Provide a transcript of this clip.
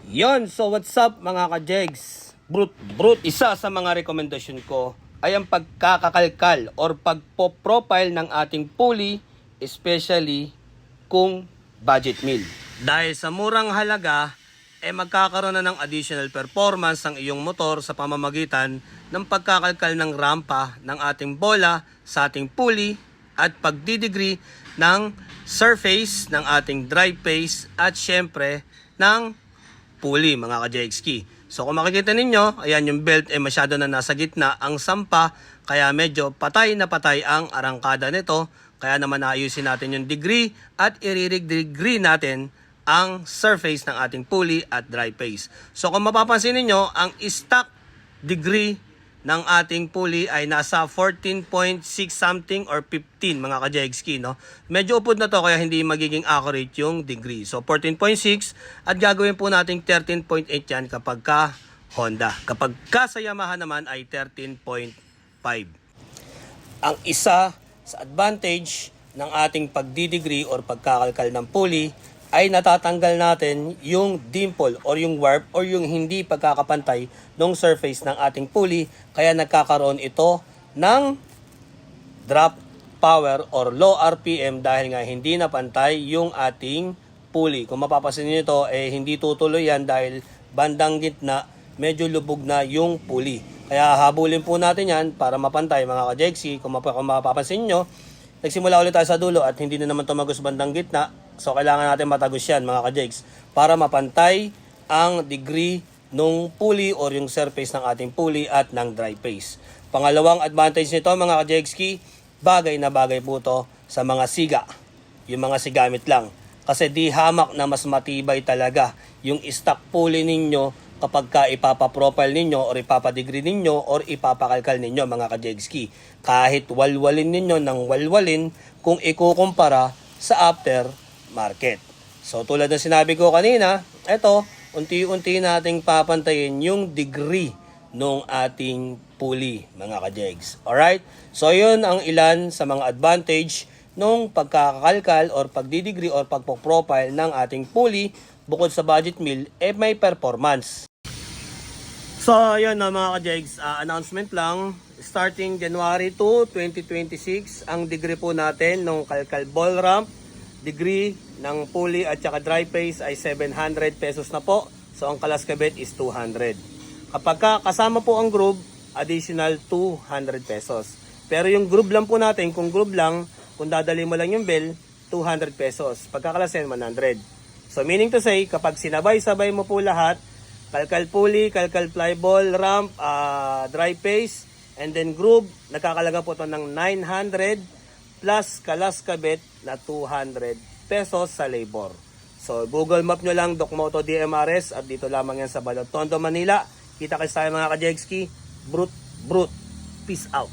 Yon, so what's up mga ka-jegs? Brute, isa sa mga rekomendasyon ko ay ang pagkakakalkal or pagpo-profile ng ating pulley, especially kung budget meal. Dahil sa murang halaga, magkakaroon na ng additional performance ang iyong motor sa pamamagitan ng pagkakalkal ng rampa ng ating bola sa ating pulley at pagdidegree ng surface ng ating drive face at syempre ng pulley mga ka-JXK. So kung makikita ninyo, ayan yung belt masyado na nasa gitna ang sampa, kaya medyo patay na patay ang arangkada nito. Kaya naman naayusin natin yung degree at i-degree natin ang surface ng ating pulley at drive face. So kung mapapansin niyo, ang stock degree ng ating pulley ay nasa 14.6 something or 15 mga ka-JXK, no? Medyo upod na to kaya hindi magiging accurate yung degree. So 14.6 at gagawin po natin 13.8 yan kapag ka Honda. Kapag ka sa Yamaha naman ay 13.5. Ang isa sa advantage ng ating pagdidegree or pagkakalkal ng pulley ay natatanggal natin yung dimple or yung warp or yung hindi pagkakapantay ng surface ng ating pulley, kaya nagkakaroon ito ng drop power or low RPM dahil nga hindi napantay yung ating pulley. Kung mapapansin niyo ito, hindi tutuloy yan dahil bandang gitna medyo lubog na yung pulley. Kaya habulin po natin yan para mapantay mga ka-JXK. Kung mapapansin nyo, nagsimula ulit tayo sa dulo at hindi na naman tumagos bandang gitna. So kailangan natin matagos yan mga ka-JXK para mapantay ang degree ng pulley or yung surface ng ating pulley at ng drive face. Pangalawang advantage nito mga ka-JXK, bagay na bagay po to sa mga siga. Yung mga sigamit lang. Kasi di hamak na mas matibay talaga yung stock pulley ninyo kapag ka ipapaprofile ninyo or ipapadegree ninyo or ipapakalkal ninyo mga ka-JXK. Kahit walwalin ninyo ng walwalin kung ikukumpara sa after market. So tulad ng sinabi ko kanina, ito, unti-unti nating papantayin yung degree ng ating pulley mga ka-jegs. Alright? So yun ang ilan sa mga advantage nung pagkakakalkal or pagdidegree or pagpo-profile ng ating pulley bukod sa budget meal, may performance. So yun na mga ka-jegs, announcement lang. Starting January 2, 2026, ang degree po natin nung kalkal ball ramp, degree ng pulley at saka drive face ay 700 pesos na po. So ang kalaskabit is 200. Kapag kasama po ang groove, additional 200 pesos. Pero yung groove lang po natin, kung groove lang, kung dadali mo lang yung bell, 200 pesos. Pagkakalasin, 100. So meaning to say, kapag sinabay-sabay mo po lahat, kalkal pulley, kalkal flyball, ramp, drive face, and then groove, nakakalaga po ito ng 900 plus kalaskabit na 200 pesos sa labor. So Google Map nyo lang Dokmoto DMRS at dito lamang yan sa Balot Tondo, Manila. Kita kayo sa mga ka-JXK. Brute. Peace out.